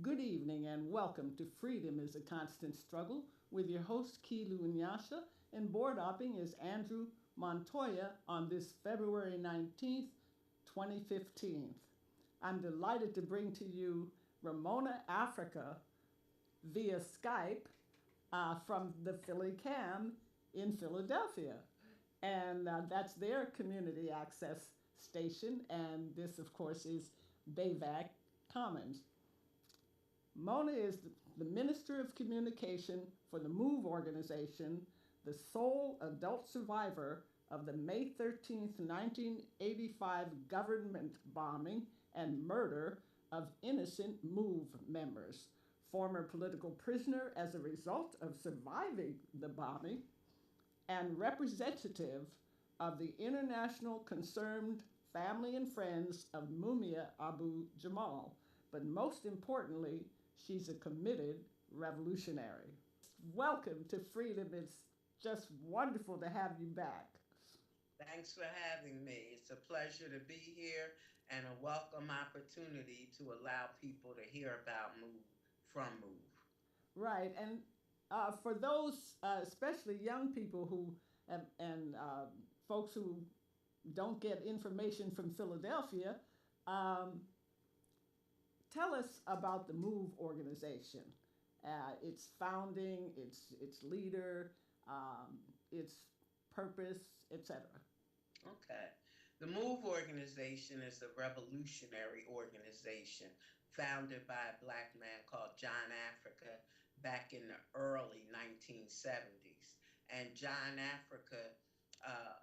Good evening and welcome to Freedom is a Constant Struggle with your host Kilu Nyasha, and board hopping is Andrew Montoya on this February 19th, 2015. I'm delighted to bring to you Ramona, Africa via Skype from the PhillyCAM in Philadelphia. And that's their community access station, and this, of course, is Bayvac Commons. Mona is the Minister of Communication for the MOVE organization, the sole adult survivor of the May 13th, 1985 government bombing and murder of innocent MOVE members. Former political prisoner as a result of surviving the bombing, and representative of the International Concerned Family and Friends of Mumia Abu Jamal. But most importantly, she's a committed revolutionary. Welcome to Freedom. It's just wonderful to have you back. Thanks for having me. It's a pleasure to be here and a welcome opportunity to allow people to hear about Move from Move. Right, and for those, especially young people who and folks who don't get information from Philadelphia, um, tell us about the MOVE organization, its founding, its leader, its purpose, etc. Okay. The Move organization is a revolutionary organization founded by a black man called John Africa back in the early 1970s. And John Africa uh,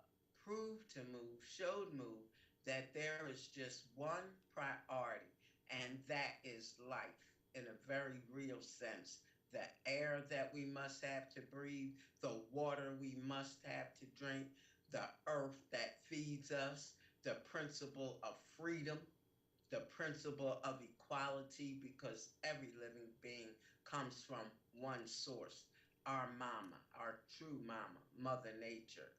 proved to Move, showed Move that there is just one priority, and that is life in a very real sense. The air that we must have to breathe, the water we must have to drink, the earth that feeds us, the principle of freedom, the principle of equality, because every living being comes from one source, our mama, our true mama, Mother Nature,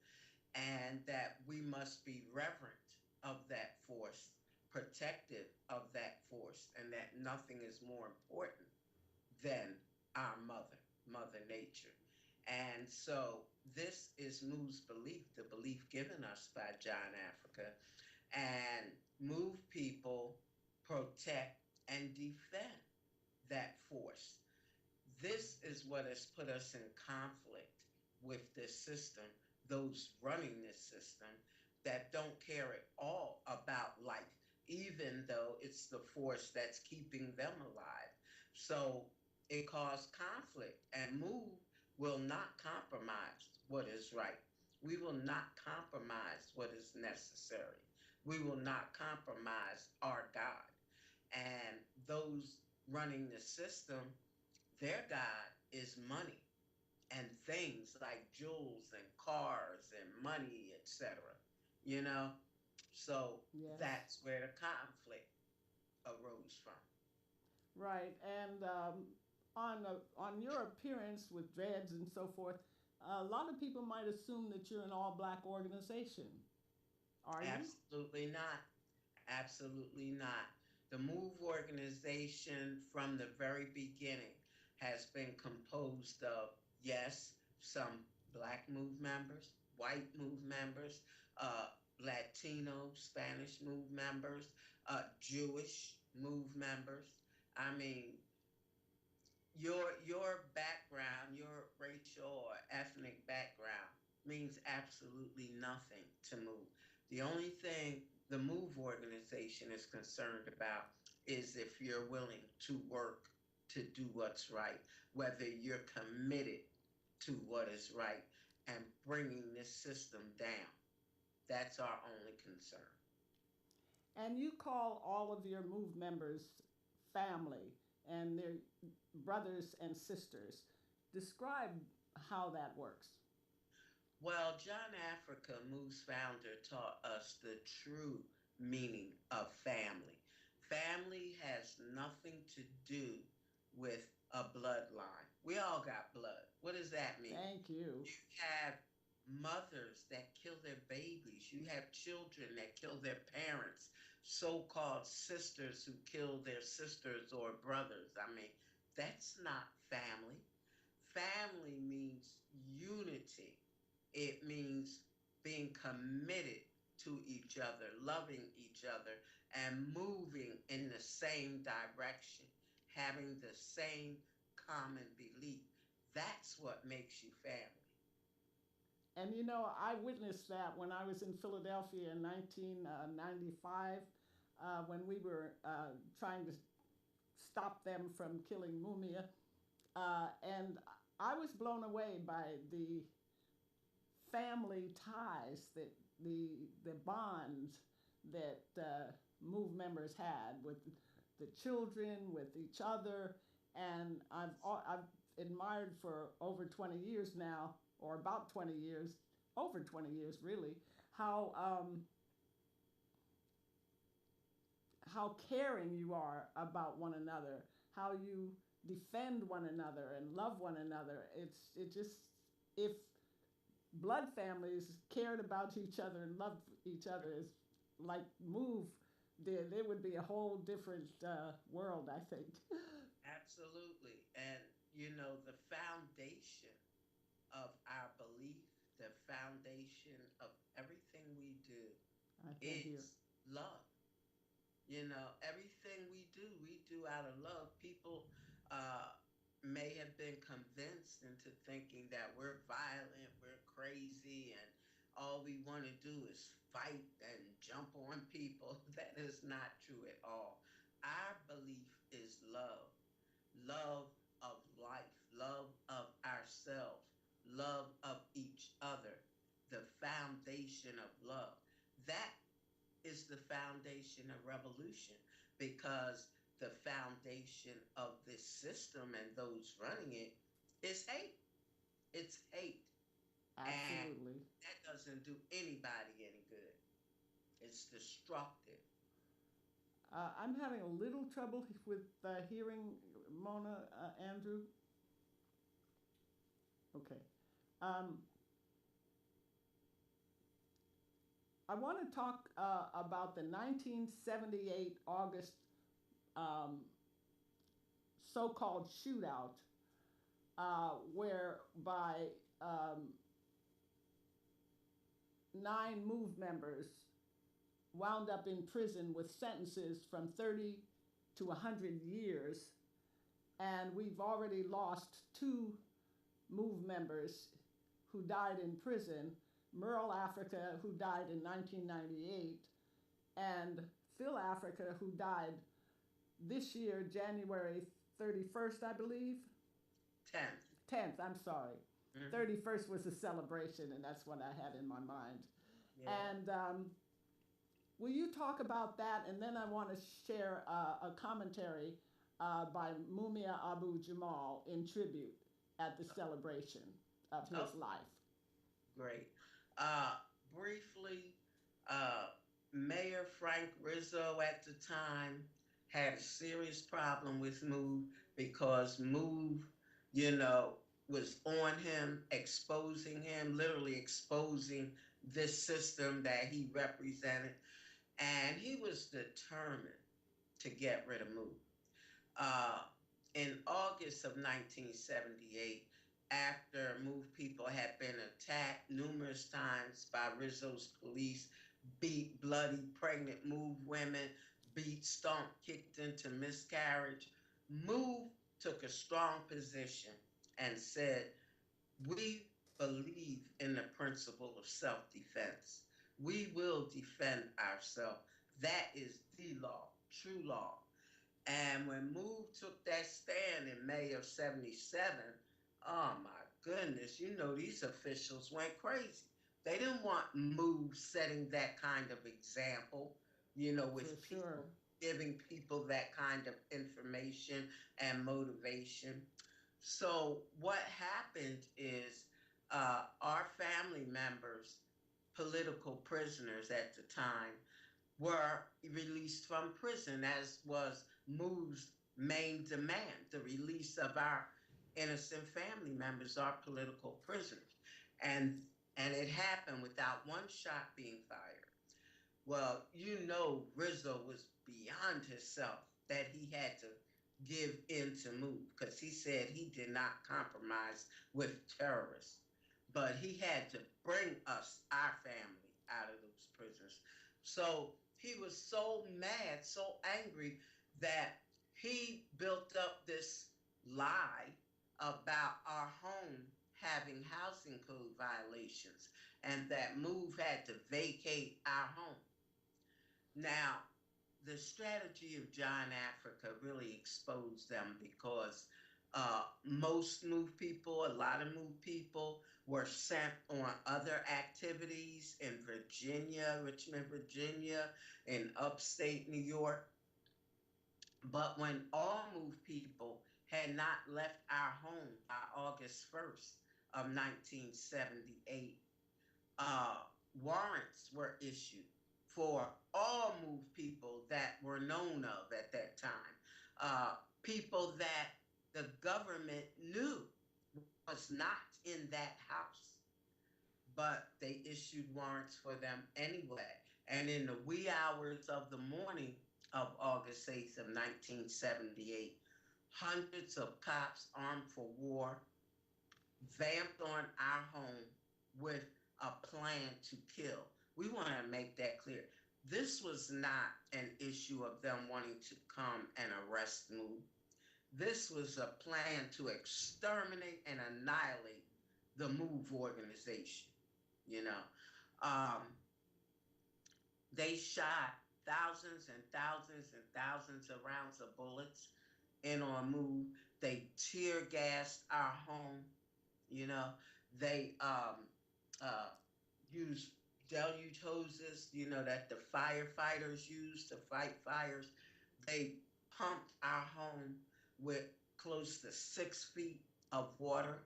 and that we must be reverent of that force, protective of that force, and that nothing is more important than our mother, Mother Nature. And so this is Moo's belief, the belief given us by John Africa, and move people protect and defend that force. This is what has put us in conflict with this system, those running this system that don't care at all about life, even though it's the force that's keeping them alive. So it caused conflict, and Move will not compromise what is right. We will not compromise what is necessary. We will not compromise our God. And those running the system, their God is money and things like jewels and cars and money, etc. You know? So Yes. that's where the conflict arose from. Right, and on your appearance with dreads and so forth, a lot of people might assume that you're an all-black organization. Are you? Absolutely not. Absolutely not. The MOVE organization from the very beginning has been composed of, yes, some black MOVE members, white MOVE members, Latino, Spanish MOVE members, Jewish MOVE members. I mean, your background, your racial or ethnic background means absolutely nothing to Move. The only thing the Move organization is concerned about is if you're willing to work to do what's right, whether you're committed to what is right and bringing this system down. That's our only concern. And you call all of your MOVE members family and their brothers and sisters. Describe how that works. Well, John Africa, Move's founder, taught us the true meaning of family. Family has nothing to do with a bloodline. We all got blood. What does that mean? Thank you. You have mothers that kill their babies. You have children that kill their parents. so-called sisters who killed their sisters or brothers. I mean, that's not family. Family means unity. It means being committed to each other, loving each other, and moving in the same direction, having the same common belief. That's what makes you family. And you know, I witnessed that when I was in Philadelphia in 1995, when we were trying to stop them from killing Mumia. And I was blown away by the family ties, that the bonds that MOVE members had with the children, with each other, and I've admired for over 20 years now, or about 20 years, over 20 years really, how how caring you are about one another, how you defend one another and love one another. It just, if blood families cared about each other and loved each other as like MOVE did, there would be a whole different world, I think. Absolutely. And, the foundation of our belief, the foundation of everything we do I can hear. is love. Everything we do out of love. People uh, may have been convinced into thinking that we're violent, we're crazy, and all we want to do is fight and jump on people. That is not true at all. Our belief is love of life, love of ourselves, love of each other, the foundation of love. That is the foundation of revolution, because the foundation of this system and those running it is hate. It's hate. And Absolutely. that doesn't do anybody any good. It's destructive. I'm having a little trouble with hearing Mona, Andrew. Okay. Um, I want to talk about the 1978 August um, so-called shootout, whereby 9 MOVE members wound up in prison with sentences from 30 to 100 years. And we've already lost 2 MOVE members who died in prison, Merle Africa, who died in 1998, and Phil Africa, who died this year, January 31st, I believe. 10th. 10th, I'm sorry. Mm-hmm. 31st was a celebration, and that's what I had in my mind. Yeah. And will you talk about that? And then I want to share a commentary by Mumia Abu Jamal in tribute at the celebration of his life. Great. Briefly, Mayor Frank Rizzo at the time had a serious problem with MOVE, because MOVE, was on him, exposing him, literally exposing this system that he represented. And he was determined to get rid of MOVE. Uh, in August of 1978, after MOVE people had been attacked numerous times by Rizzo's police, beat bloody pregnant MOVE women, beat, stomped, kicked into miscarriage, MOVE took a strong position and said, we believe in the principle of self-defense. We will defend ourselves. That is the law, true law. And when MOVE took that stand in May of 77, oh my goodness, these officials went crazy. They didn't want MOVE setting that kind of example, with For people, sure. giving people that kind of information and motivation. So what happened is, our family members, political prisoners at the time, were released from prison, as was MOVE's main demand, the release of our innocent family members, our political prisoners. And it happened without one shot being fired. Well, Rizzo was beyond himself that he had to give in to move because he said he did not compromise with terrorists, but he had to bring us, our family, out of those prisons. So he was so mad, so angry that he built up this lie about our home having housing code violations and that Move had to vacate our home. Now, the strategy of John Africa really exposed them because most Move people, a lot of Move people, were sent on other activities in Virginia, Richmond, Virginia, in upstate New York. But when all Move people had not left our home by August 1st of 1978, uh, warrants were issued for all Move people that were known of at that time, people that the government knew was not in that house, but they issued warrants for them anyway. And in the wee hours of the morning of August 8th of 1978, hundreds of cops armed for war vamped on our home with a plan to kill. We want to make that clear. This was not an issue of them wanting to come and arrest Move. This was a plan to exterminate and annihilate the Move organization. You know, um, they shot thousands and thousands and thousands of rounds of bullets in on Move. They tear gassed our home. You know, they uh, use deluge hoses, that the firefighters use to fight fires. They pumped our home with close to 6 feet of water.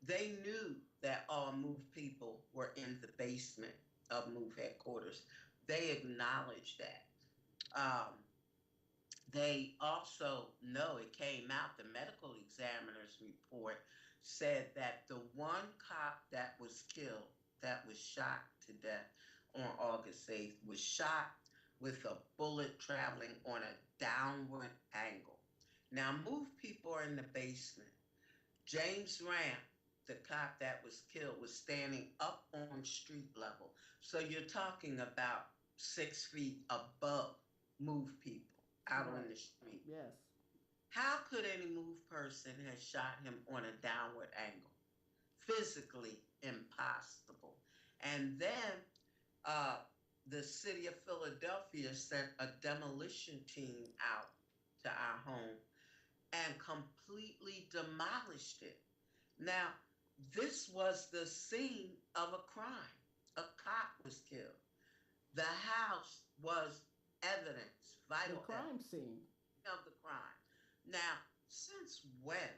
They knew that all Move people were in the basement of Move headquarters. They acknowledged that. Um, they also know it came out, the medical examiner's report said that the one cop that was killed, that was shot to death on August 8th, was shot with a bullet traveling on a downward angle. Now, Move people are in the basement. James Ramp, the cop that was killed, was standing up on street level. So you're talking about 6 feet above Move people out on Right. the street. Yes. How could any Move person have shot him on a downward angle? Physically impossible. And then uh, the city of Philadelphia sent a demolition team out to our home and completely demolished it. Now, this was the scene of a crime. A cop was killed. The house was evidence, The vital crime evidence scene. of the crime. Now, since when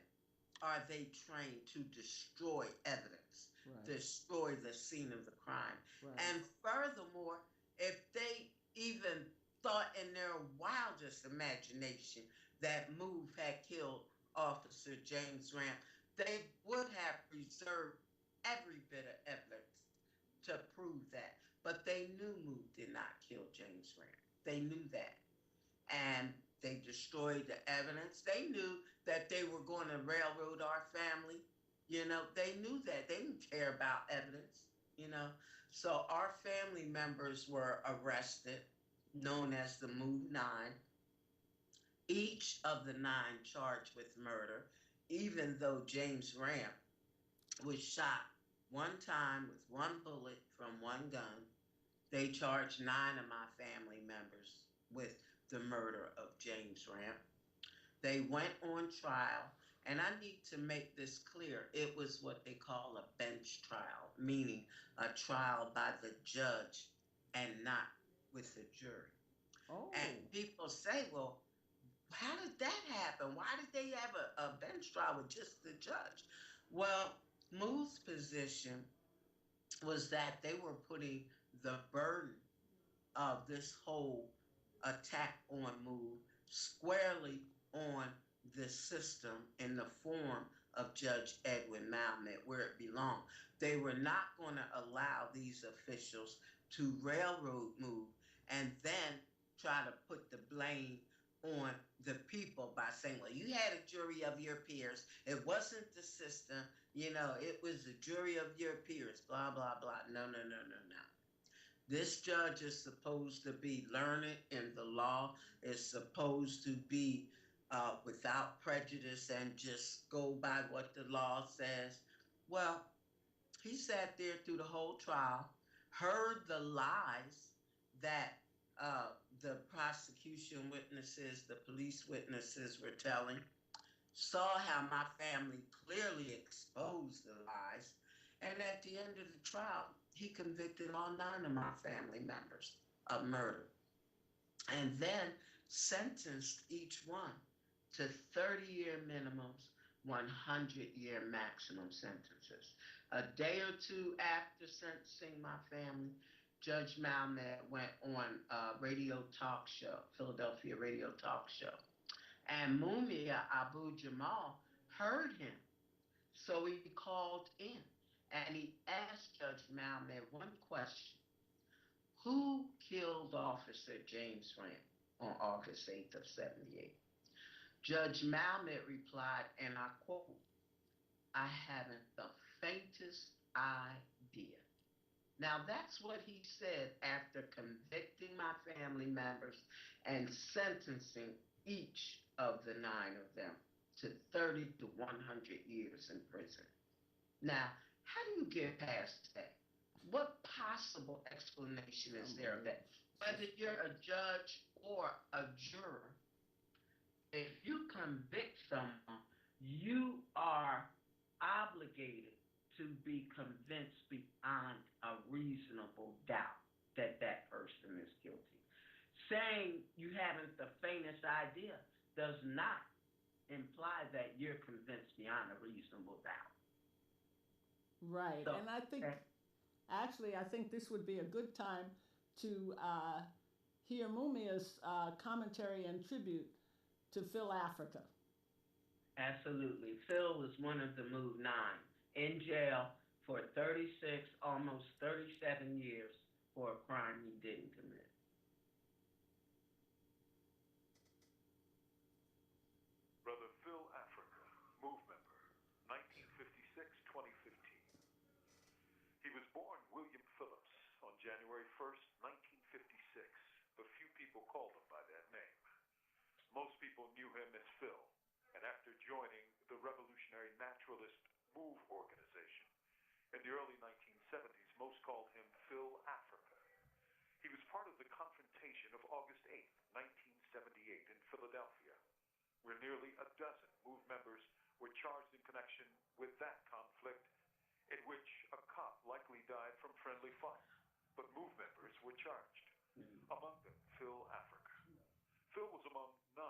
are they trained to destroy evidence, Right. destroy the scene of the crime? Right. And furthermore, if they even thought in their wildest imagination that Move had killed Officer James Ramp, they would have preserved every bit of evidence to prove that. But they knew Move did not kill James Ramp. They knew that, and they destroyed the evidence. They knew that they were going to railroad our family. They knew that. They didn't care about evidence, you know. So our family members were arrested, known as the Move Nine, each of the nine charged with murder, even though James Ramp was shot one time with one bullet from one gun. They charged nine of my family members with the murder of James Ramp. They went on trial, and I need to make this clear. It was what they call a bench trial, meaning a trial by the judge and not with the jury. Oh. And people say, well, how did that happen? Why did they have a bench trial with just the judge? Well, Moore's position was that they were putting the burden of this whole attack on Move squarely on the system in the form of Judge Edwin Malmet, where it belonged. They were not going to allow these officials to railroad Move and then try to put the blame on the people by saying, well, you had a jury of your peers. It wasn't the system. It was a jury of your peers, blah, blah, blah. No, no, no, no, no. This judge is supposed to be learned in the law, is supposed to be without prejudice and just go by what the law says. Well, he sat there through the whole trial, heard the lies that the prosecution witnesses, the police witnesses were telling, saw how my family clearly exposed the lies, and at the end of the trial, he convicted all 9 of my family members of murder and then sentenced each one to 30-year minimums, 100-year maximum sentences. A day or two after sentencing my family, Judge Malmet went on a radio talk show, Philadelphia radio talk show, and Mumia Abu Jamal heard him. So he called in and he asked Judge Malmet one question: who killed Officer James Rand on August 8th of 78? Judge Malmet replied, and I quote, I haven't the faintest idea. Now, that's what he said after convicting my family members and sentencing each of the 9 of them to 30 to 100 years in prison. Now, how do you get past that? What possible explanation is there of that? Whether you're a judge or a juror, if you convict someone, you are obligated to be convinced beyond a reasonable doubt that that person is guilty. Saying you haven't the faintest idea does not imply that you're convinced beyond a reasonable doubt. Right. So, and I think this would be a good time to hear Mumia's commentary and tribute to Phil Africa. Absolutely. Phil was one of the Move 9 in jail for 36, almost 37 years for a crime he didn't commit. Brother Phil Africa, Move member, 1956-2015. He was born William Phillips on January 1st, 1956, but few people called him by that name. Most people knew him as Phil, and after joining the revolutionary naturalist Move organization in the early 1970s, most called him Phil Africa. He was part of the confrontation of August 8th, 1978 in Philadelphia, where nearly a dozen Move members were charged in connection with that conflict, in which a cop likely died from friendly fire, but Move members were charged. Among them, Phil Africa. Phil was among 9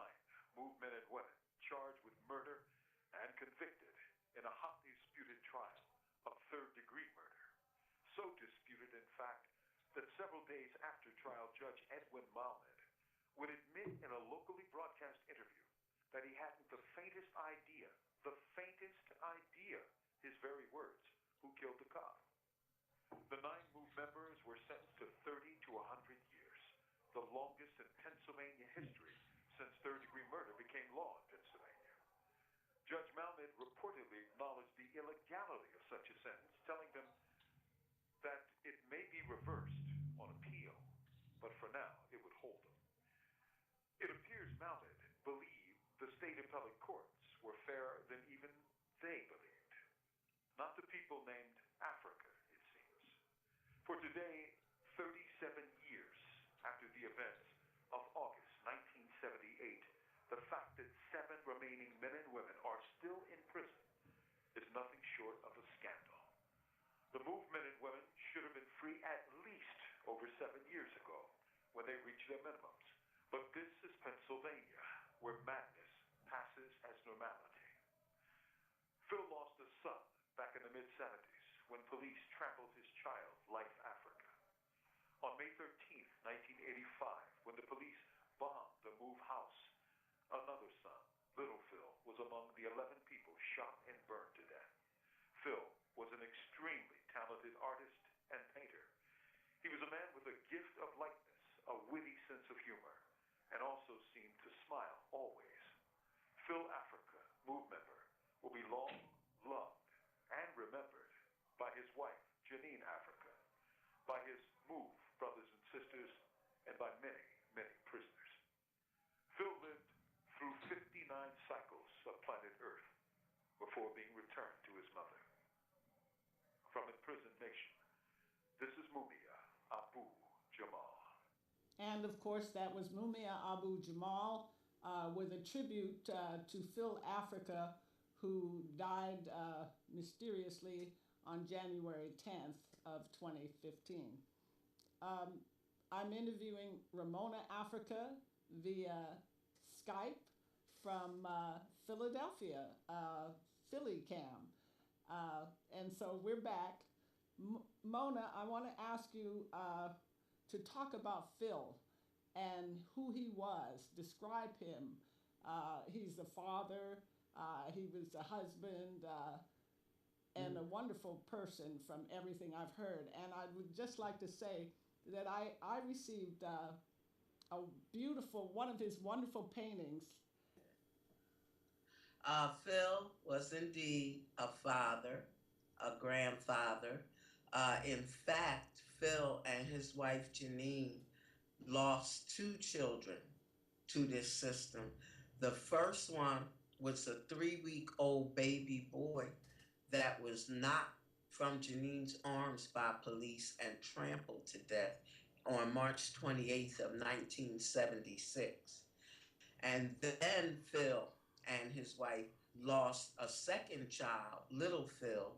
Move men and women charged with murder and convicted in a hotly disputed trial of third-degree murder. So disputed, in fact, that several days after trial, Judge Edwin Malmed would admit in a locally broadcast interview that he hadn't the faintest idea, his very words, who killed the cop. The 9 Move members were sentenced to 30 to 100 years, the longest in Pennsylvania history since third-degree murder became law in Pennsylvania. Judge Malmed reportedly acknowledged the illegality of such a sentence, telling them that it may be reversed on appeal, but for now it would hold them. It appears Malmed believed the state appellate courts were fairer than even they believed. Not the people named Africa, it seems. For today, 37 years after the events of August 1978, the fact that 7 remaining men and women are still in prison is nothing short of a scandal. The Move men and women should have been free at least over 7 years ago when they reached their minimums. But this is Pennsylvania, where madness passes as normality. Phil lost a son back in the mid-70s when police trampled his child, Life Africa. On May 13th, 1985, when the police bombed the Move house, another son, Little Phil, was among the 11 people shot and burned to death. Phil was an extremely talented artist and painter. He was a man with a gift of likeness, a Phil Africa, MOVE member, will be long loved and remembered by his wife, Janine Africa, by his MOVE brothers and sisters, and by many, many prisoners. Phil lived through 59 cycles of planet Earth before being returned to his mother. From Imprisoned Nation, this is Mumia Abu Jamal. And of course, that was Mumia Abu Jamal with a tribute to Phil Africa, who died mysteriously on January 10th of 2015. I'm interviewing Ramona Africa via Skype from Philadelphia, PhillyCAM. And so we're back. Mona, I want to ask you to talk about Phil and who he was. Describe him. He's a father, he was a husband, and a wonderful person from everything I've heard. And I would just like to say that I received a beautiful, one of his wonderful paintings. Phil was indeed a father, a grandfather. In fact, Phil and his wife Janine lost two children to this system. The first one was a 3-week-old baby boy that was knocked from Janine's arms by police and trampled to death on March 28th of 1976. And then Phil and his wife lost a second child, little Phil,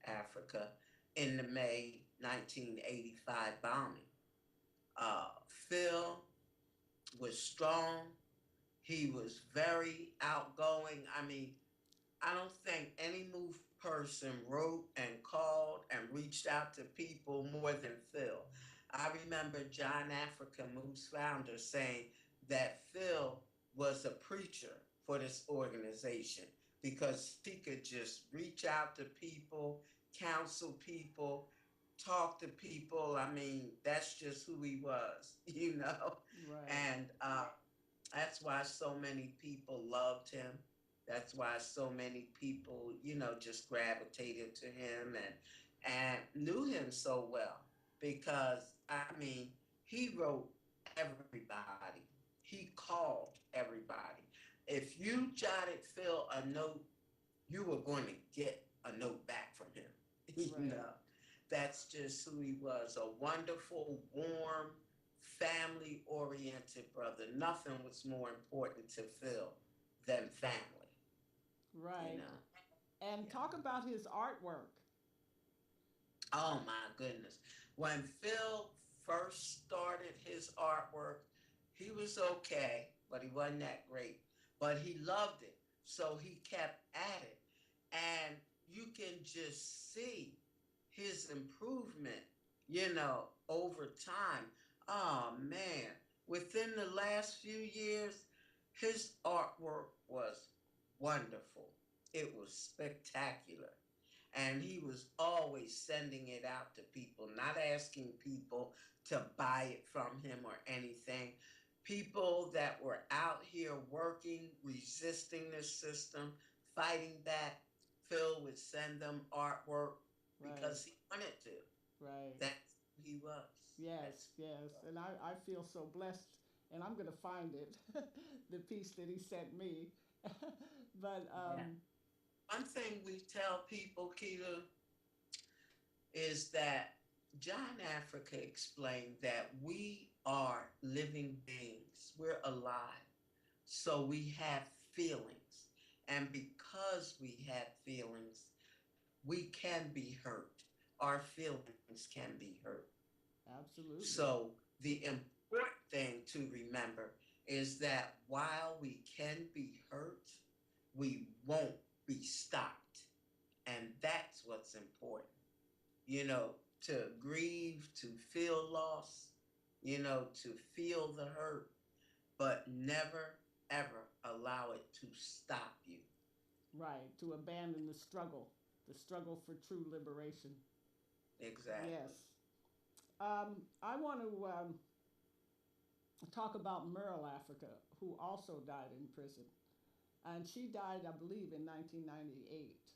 Africa, in the May 1985 bombing. Phil was strong. He was very outgoing. I mean, I don't think any MOVE person wrote and called and reached out to people more than Phil. I remember John Africa, MOVE's founder, saying that Phil was a preacher for this organization because he could just reach out to people, counsel people, talk to people. I mean, that's just who he was, you know? Right. And that's why so many people loved him. That's why so many people, just gravitated to him and knew him so well. Because I mean, he wrote everybody. He called everybody. If you jotted Phil a note, you were going to get a note back from him. Right. That's just who he was. A wonderful, warm, family-oriented brother. Nothing was more important to Phil than family. Right. And talk about his artwork. Oh my goodness. When Phil first started his artwork, he was okay, but he wasn't that great. But he loved it. So he kept at it. And you can just see his improvement, over time. Oh man. Within the last few years, his artwork was wonderful. It was spectacular. And he was always sending it out to people, not asking people to buy it from him or anything. People that were out here working, resisting this system, fighting back, Phil would send them artwork because he wanted to. Right. That's who he was. Yes, yes. And I feel so blessed, and I'm going to find it, the piece that he sent me. But one thing we tell people, Keita, is that John Africa explained that we are living beings. We're alive. So we have feelings. And because we have feelings, we can be hurt. Our feelings can be hurt. Absolutely. So the important thing to remember is that while we can be hurt, we won't be stopped. And that's what's important. To grieve, to feel loss, to feel the hurt, but never, ever allow it to stop you. Right, to abandon the struggle for true liberation. Exactly. Yes. I want to talk about Merle Africa, who also died in prison. And she died, I believe, in 1998. Is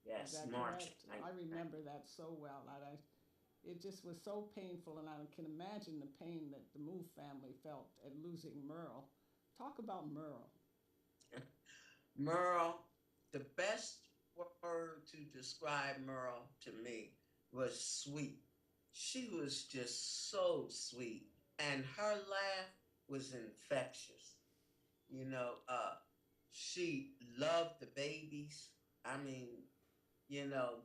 Yes, that March correct? I 1990. remember that so well. It just was so painful, and I can imagine the pain that the Move family felt at losing Merle. Talk about Merle. Merle, the best word to describe Merle to me was sweet. She was just so sweet, and her laugh was infectious. You know, she loved the babies. I mean,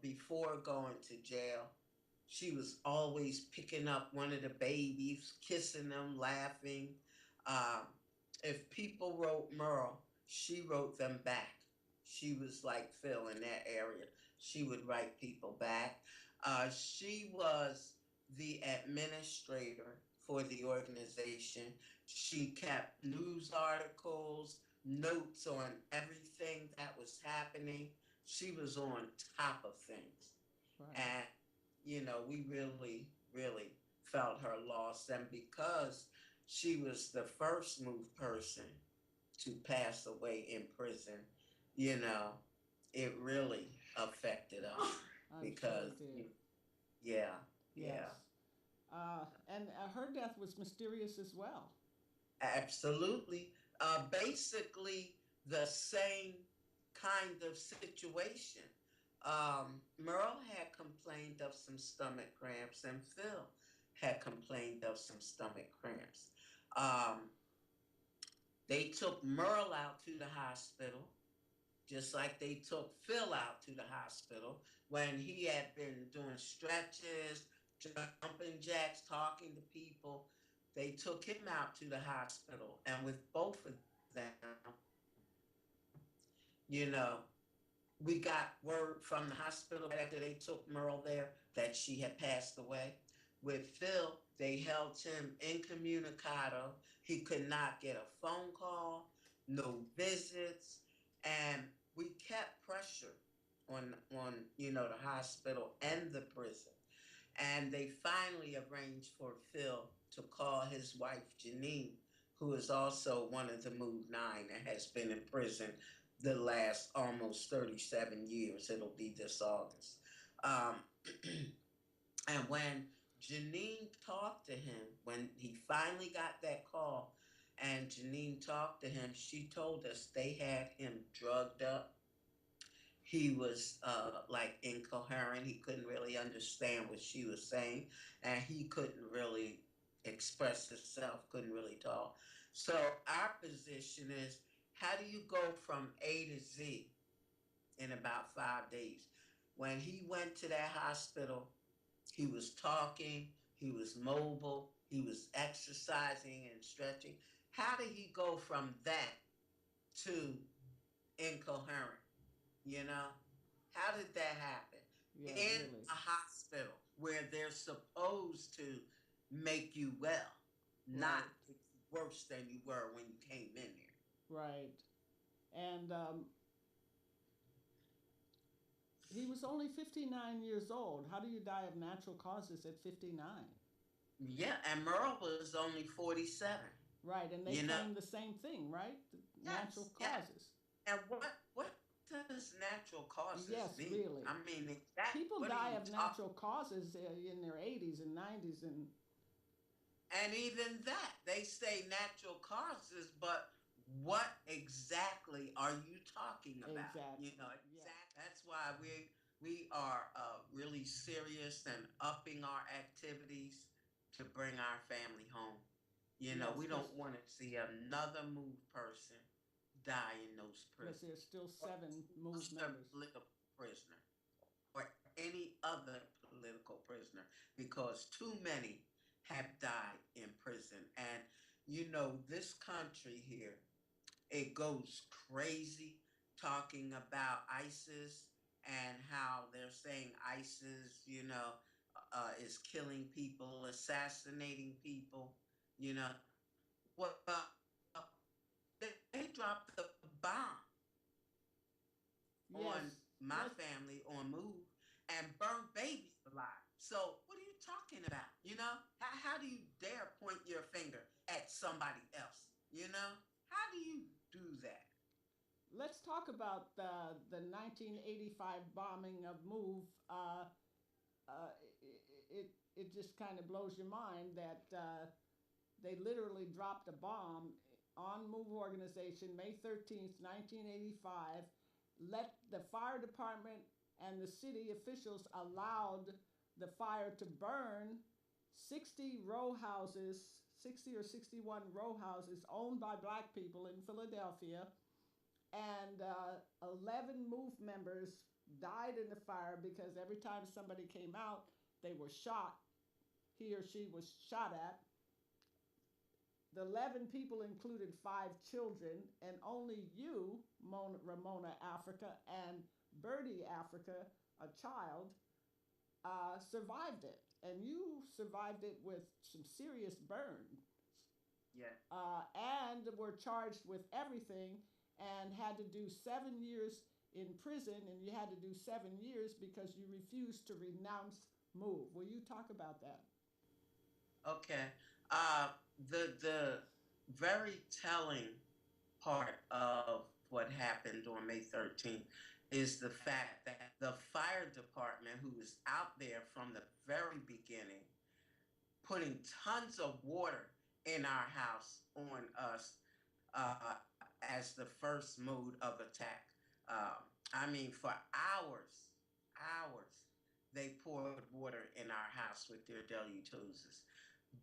before going to jail, she was always picking up one of the babies, kissing them, laughing. Um, if people wrote Merle, she wrote them back. She was like Phil in that area. She would write people back. She was the administrator for the organization. She kept news articles, notes on everything that was happening. She was on top of things. Right. And, we really, really felt her loss. And because she was the first move person to pass away in prison, you know, it really affected us I'm sure because, it did. yeah, Yes. yeah, And her death was mysterious as well. absolutely. Basically, the same kind of situation. Merle had complained of some stomach cramps, and Phil had complained of some stomach cramps. Um, they took Merle out to the hospital, just like they took Phil out to the hospital when he had been doing stretches, jumping jacks, talking to people. They took him out to the hospital, and with both of them, you know, we got word from the hospital right after they took Merle there that she had passed away. With Phil, they held him incommunicado. He could not get a phone call, no visits, and we kept pressure on the hospital and the prison. And they finally arranged for Phil to call his wife Janine, who is also one of the Move Nine and has been in prison the last almost 37 years. It'll be this August. Um, and when Janine talked to him, when he finally got that call, and Janine talked to him, she told us they had him drugged up. He was like incoherent. He couldn't really understand what she was saying, and he couldn't really express himself, couldn't really talk. So our position is, how do you go from A to Z in about 5 days? When he went to that hospital, he was talking, he was mobile, he was exercising and stretching. How did he go from that to incoherent? You know, how did that happen? Yeah, In really. a hospital where they're supposed to make you well, not Right. make you worse than you were when you came in there. Right. And he was only 59 years old. How do you die of natural causes at 59? Yeah, and Merle was only 47. Right, and they You know? claim the same thing, right? Natural Yes, yes. causes. And what does natural causes Yes, mean? really. I mean, that People what are die you of talking? natural causes in their 80s and 90s, and And even that, they say natural causes, but what exactly are you talking about? exactly. Yeah. Exactly. That's why we are really serious and upping our activities to bring our family home. Yes, We because don't want to see another move person die in those yes, prisons. there's still Or seven Move other members. political prisoner or any other political prisoner because too many have died in prison. And this country here, it goes crazy talking about ISIS and how they're saying ISIS, is killing people, assassinating people, you know. Well, they dropped the bomb on Yes, my let's. family on Move and burned babies alive. So what are you talking about? How do you dare point your finger at somebody else? How do you do that? let's talk about the 1985 bombing of Move. It just kind of blows your mind that they literally dropped a bomb on Move Organization May 13th, 1985. Let the fire department and the city officials allowed the fire to burn 60 row houses, 60 or 61 row houses owned by black people in Philadelphia. And 11 Move members died in the fire because every time somebody came out, they were shot. He or she was shot at. The 11 people included 5 children, and only you, Ramona Africa, and Birdie Africa, a child, survived it. And you survived it with some serious burns. Yeah. And were charged with everything and had to do 7 years in prison, and you had to do 7 years because you refused to renounce Move. Will you talk about that? Okay. The very telling part of what happened on May 13th is the fact that the fire department, who was out there from the very beginning, putting tons of water in our house on us uh, as the first mode of attack. I mean, for hours, they poured water in our house with their deluge hoses.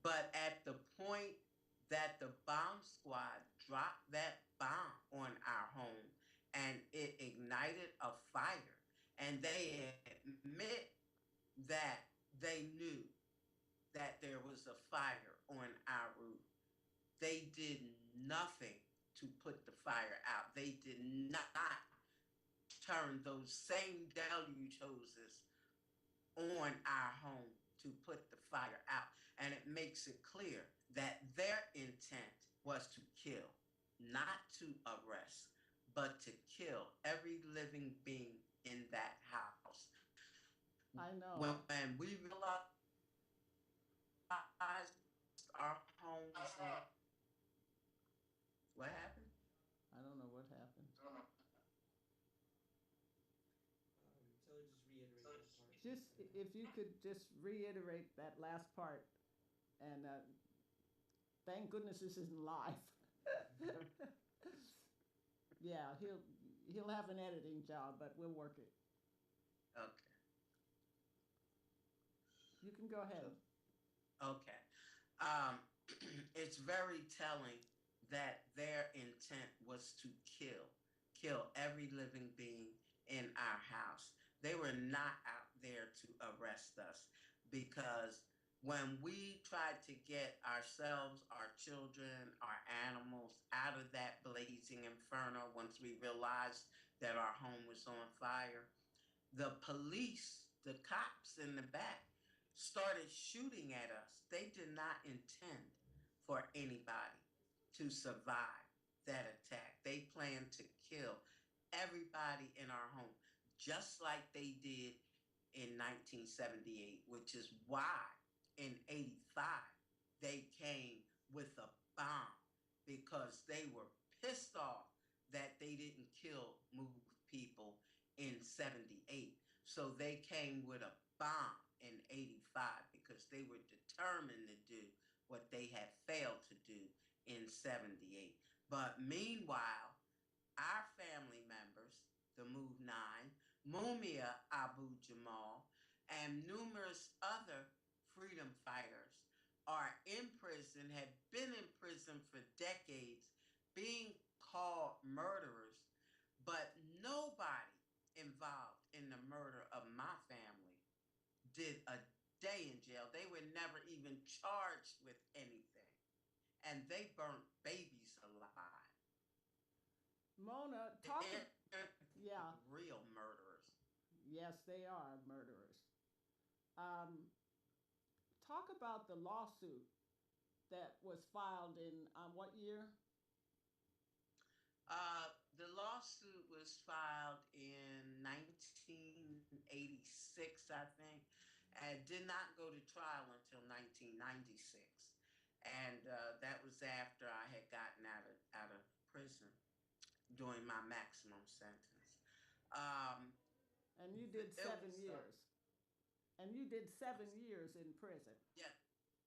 But at the point that the bomb squad dropped that bomb on our home and it ignited a fire, and they admit that they knew that there was a fire on our roof, they did nothing to put the fire out. They did not turn those same deluge hoses on our home to put the fire out. And it makes it clear that their intent was to kill, not to arrest, but to kill every living being in that house. I know. When we realized our home was on, what happened? I don't know what happened. Just if you could just reiterate that last part, and thank goodness this isn't live. Yeah, he'll have an editing job, but we'll work it. Okay. You can go ahead. Okay. Um, it's very telling that their intent was to kill every living being in our house. They were not out there to arrest us because when we tried to get ourselves, our children, our animals out of that blazing inferno, once we realized that our home was on fire, the police, the cops in the back, started shooting at us. They did not intend for anybody to survive that attack. They planned to kill everybody in our home, just like they did in 1978, which is why in 85 they came with a bomb, because they were pissed off that they didn't kill Move people in 78. So they came with a bomb in 85 because they were determined to do what they had failed to do in 78. But meanwhile, our family members, the Move Nine, Mumia Abu Jamal, and numerous other freedom fighters are in prison, had been in prison for decades, being called murderers, but nobody involved in the murder of my family did a day in jail. They were never even charged with anything. And they burnt babies alive. Mona, yeah. Real murderers. Yes, they are murderers. Um, talk about the lawsuit that was filed in what year? The lawsuit was filed in 1986, I think, and did not go to trial until 1996. And that was after I had gotten out of prison. during my maximum sentence. Um, And you did it 7 years. And you did 7 years in prison. yeah,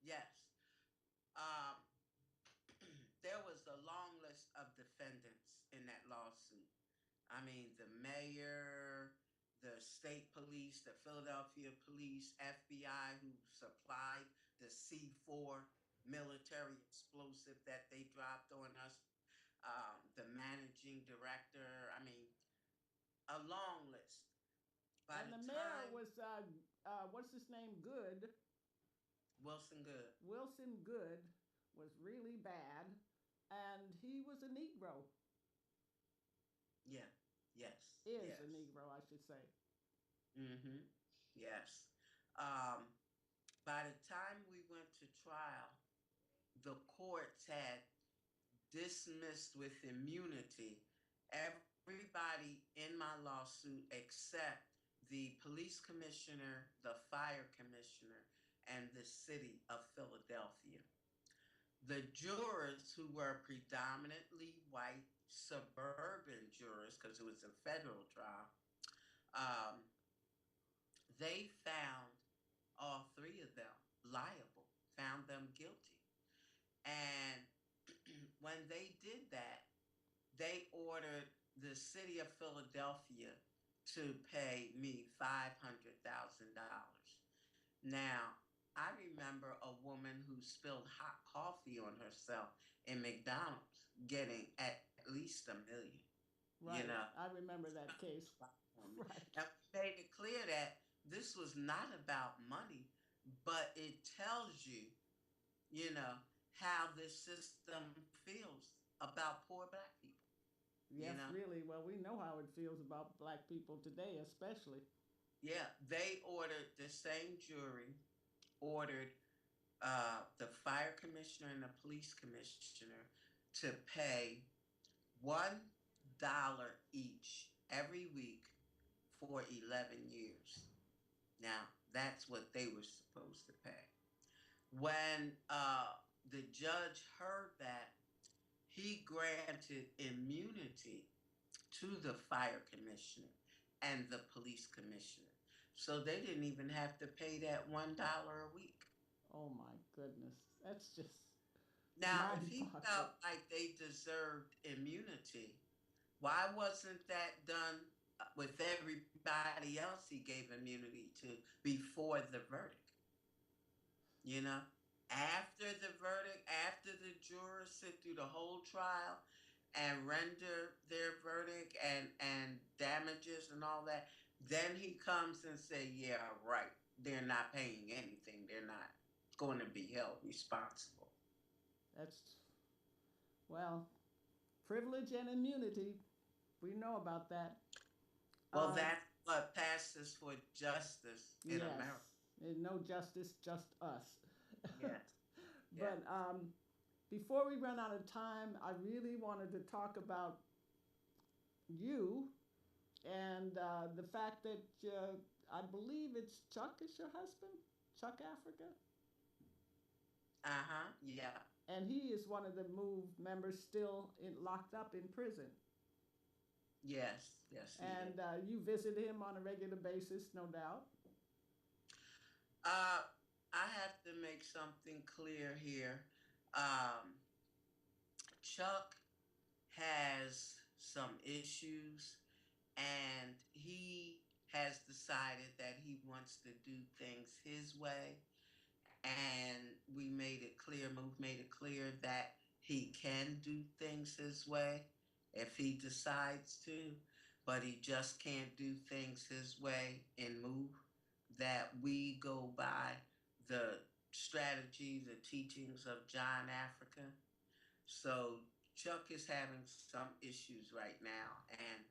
yes. Um, there was a long list of defendants in that lawsuit. I mean, the mayor, the state police, the Philadelphia police, FBI, who supplied the C4 military explosive that they dropped on us, the managing director. I mean, a long list. By And the the mayor time was, what's his name? Good. Wilson Good, Wilson Good was really bad. And he was a Negro. yeah, yes, Is a yes, Negro, I should say. yes. Um, by the time we went to trial, the courts had dismissed with immunity everybody in my lawsuit except the police commissioner, the fire commissioner, and the city of Philadelphia. The jurors, who were predominantly white suburban jurors, because it was a federal trial, um, they found all three of them liable, found them guilty. And when they did that, they ordered the city of Philadelphia to pay me $500,000. Now, I remember a woman who spilled hot coffee on herself in McDonald's getting at least $1 million. You Right. know, I remember that case. Right. now we made it clear that this was not about money, but it tells you, you know, how this system feels about poor black people. You Yes, know, really. Well, we know how it feels about black people today, especially. yeah, they ordered the same jury ordered the fire commissioner and the police commissioner to pay $1 each every week for 11 years. Now, that's what they were supposed to pay. When the judge heard that, he granted immunity to the fire commissioner and the police commissioner. So they didn't even have to pay that $1 a week. Oh my goodness. That's just Now, if mind he boggling. felt like they deserved immunity, why wasn't that done with everybody else he gave immunity to before the verdict? You know, after the verdict, after the jurors sit through the whole trial and render their verdict and damages and all that, then he comes and say, "Yeah, right. They're not paying anything. They're not going to be held responsible." That's, well, privilege and immunity. We know about that. Well, Uh, that's what passes for justice in yes. America. And no justice, just us. Yes. Yeah. But before we run out of time, I really wanted to talk about you and the fact that I believe it's Chuck is your husband, Chuck Africa, Uh-huh. Yeah. and he is one of the MOVE members still locked up in prison. Yes. Yes. And you visit him on a regular basis, no doubt. Uh, I have to make something clear here. Um, Chuck has some issues, and he has decided that he wants to do things his way. And we made it clear, Move made it clear that he can do things his way if he decides to, but he just can't do things his way in Move. That we go by the strategy, the teachings of John Africa. So Chuck is having some issues right now, and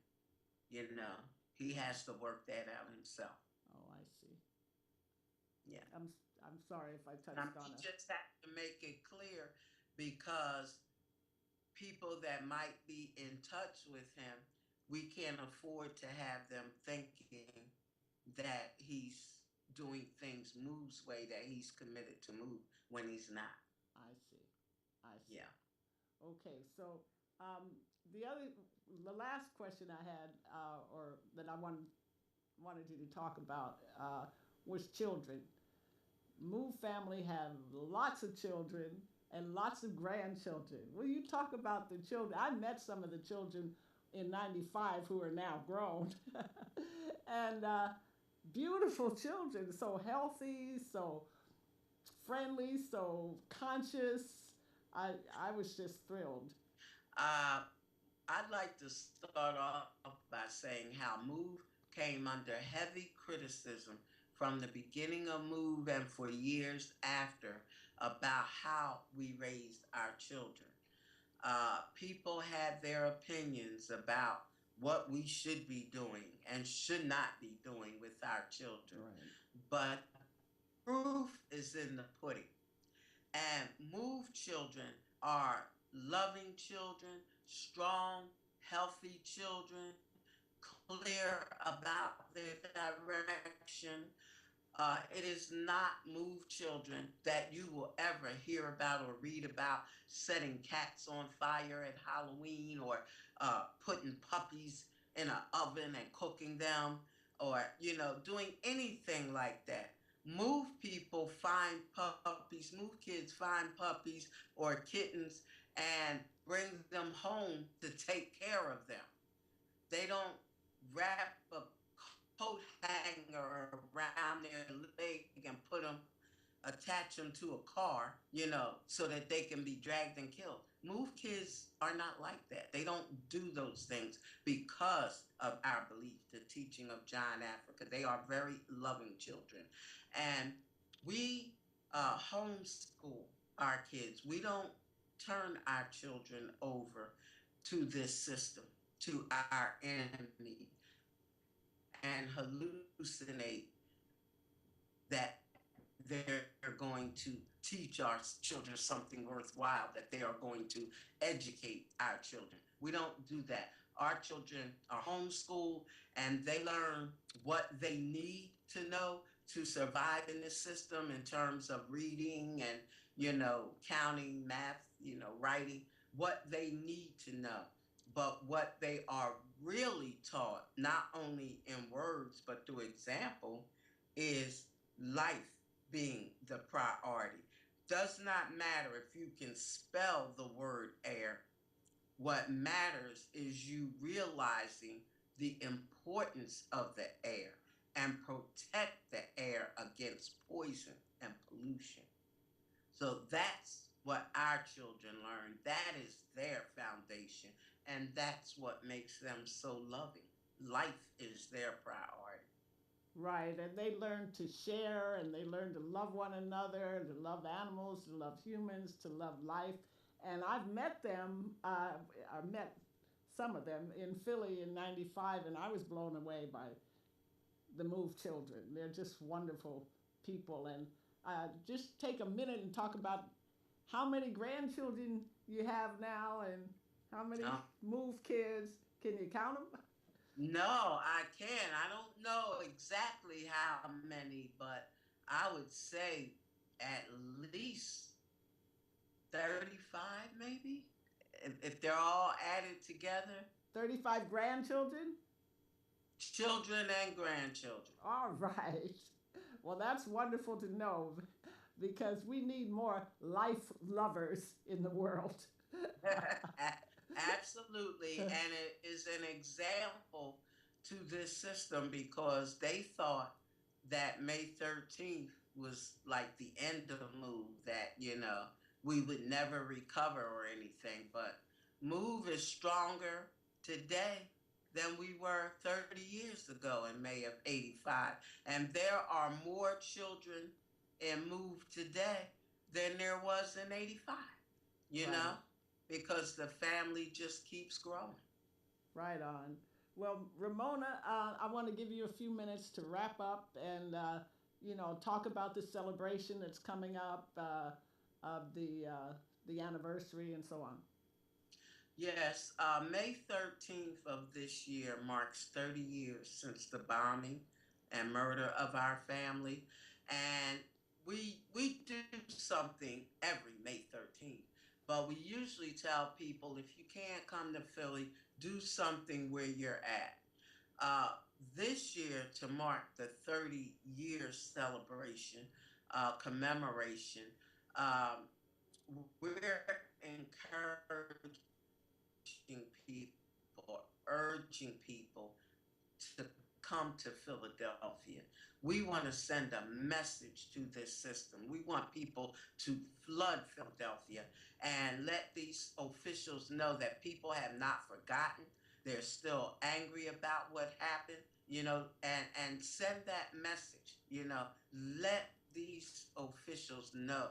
you know he has to work that out himself. Oh, I see. Yeah. I'm sorry if I touched on He it. just has to make it clear because people that might be in touch with him, we can't afford to have them thinking that he's doing things Move's way, that he's committed to Move when he's not. I see. I see. Yeah. Okay, so um, the other, the last question I had, or that I wanted you to talk about, was children. Move family have lots of children and lots of grandchildren. Will you talk about the children? I met some of the children in '95 who are now grown, and beautiful children, so healthy, so friendly, so conscious. I was just thrilled. Uh, I'd like to start off by saying how Move came under heavy criticism from the beginning of Move and for years after about how we raised our children. People had their opinions about what we should be doing and should not be doing with our children. Right. But proof is in the pudding. And Move children are loving children, strong, healthy children, clear about their direction. It is not Move children that you will ever hear about or read about setting cats on fire at Halloween or putting puppies in an oven and cooking them or, doing anything like that. Move people find puppies, Move kids find puppies or kittens and bring them home to take care of them. They don't wrap a coat hanger around their leg and put them, attach them to a car, so that they can be dragged and killed. Move kids are not like that. They don't do those things because of our belief, the teaching of John Africa. They are very loving children. And we homeschool our kids. We don't turn our children over to this system, to our enemy, and hallucinate that they're going to teach our children something worthwhile, that they are going to educate our children. We don't do that. Our children are homeschooled and they learn what they need to know to survive in this system in terms of reading and, counting, math, writing, what they need to know. But what they are really taught, not only in words, but through example, is life being the priority. Does not matter if you can spell the word air. What matters is you realizing the importance of the air and protect the air against poison and pollution. So that's what our children learn. That is their foundation. And that's what makes them so loving. Life is their priority. Right, and they learn to share and they learn to love one another, to love animals, to love humans, to love life. And I've met them, I met some of them in Philly in '95, and I was blown away by the Move children. They're just wonderful people. And just take a minute and talk about how many grandchildren you have now and how many No, Move kids. Can you count them? no, I can't. I don't know exactly how many, but I would say at least 35, maybe, if they're all added together. 35 grandchildren? Children and grandchildren. All right. Well, that's wonderful to know because we need more life lovers in the world. Absolutely. And it is an example to this system because they thought that May 13th was like the end of Move, that, we would never recover or anything. But Move is stronger today than we were 30 years ago in May of '85. And there are more children in Move today than there was in '85, you Right. know, because the family just keeps growing. Right on. Well, Ramona, I want to give you a few minutes to wrap up and, talk about the celebration that's coming up, of the anniversary and so on. Yes, May 13th of this year marks 30 years since the bombing and murder of our family. And we do something every May 13th. But we usually tell people if you can't come to Philly, Do something where you're at. Uh, this year, to mark the 30-year celebration, commemoration, um, we're encouraging people, urging people to come to Philadelphia. We want to send a message to this system. We want people to flood Philadelphia and let these officials know that people have not forgotten. They're still angry about what happened, and send that message, let these officials know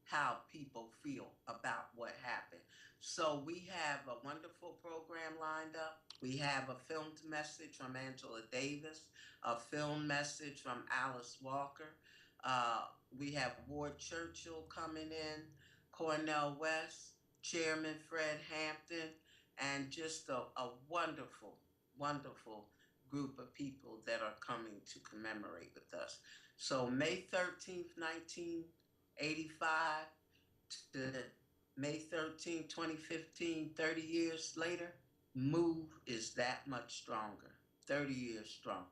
how people feel about what happened. So we have a wonderful program lined up. We have a filmed message from Angela Davis, a film message from Alice Walker. Uh, we have Ward Churchill coming in, Cornell West, Chairman Fred Hampton, and just a wonderful, wonderful group of people that are coming to commemorate with us. So May 13th, 1985 to May 13th, 2015, 30 years later, Move is that much stronger, 30 years stronger.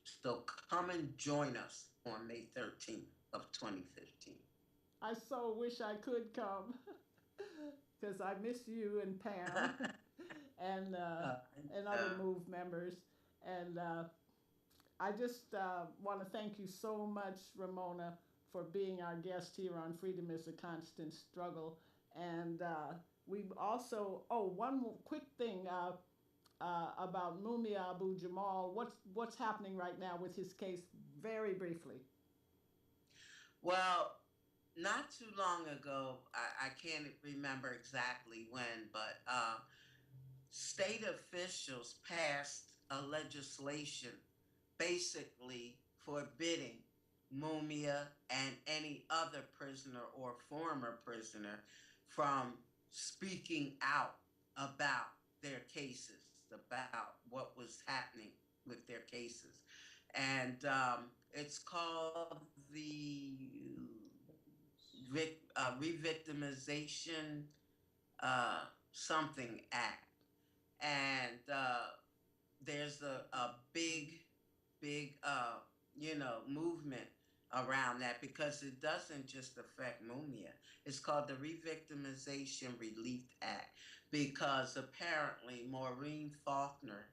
So come and join us on May 13th of 2015. I so wish I could come because I miss you and Pam and uh, and other Move members. And I just want to thank you so much, Ramona, for being our guest here on Freedom is a Constant Struggle. And we also, one quick thing about Mumia Abu Jamal. What's happening right now with his case? Very briefly. Well, not too long ago, I can't remember exactly when, but state officials passed a legislation basically forbidding Mumia and any other prisoner or former prisoner from speaking out about their cases, about what was happening with their cases. And it's called the Revictimization something act. And there's a big, movement around that because it doesn't just affect Mumia. It's called the Revictimization Relief Act because apparently Maureen Faulkner,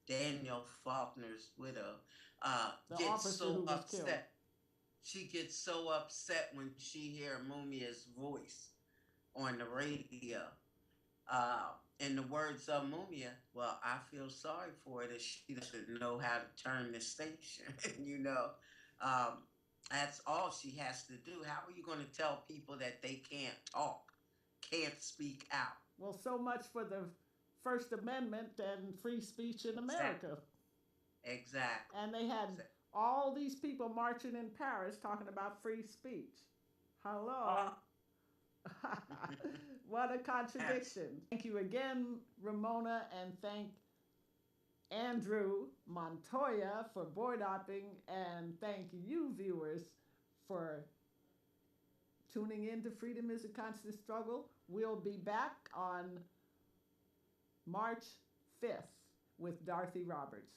Daniel Faulkner's widow, gets so upset. Killed. She gets so upset when she hears Mumia's voice on the radio. In the words of Mumia, well, I feel sorry for it if she doesn't know how to turn the station. Um, that's all she has to do. How are you going to tell people that they can't talk, can't speak out? Well, so much for the First Amendment and free speech in America. Exactly. And they had all these people marching in Paris talking about free speech. Hello. What a contradiction. Thank you again, Ramona, and thank Andrew Montoya for board hopping, and thank you, viewers, for tuning in to Freedom is a Constant Struggle. We'll be back on March 5th with Dorothy Roberts.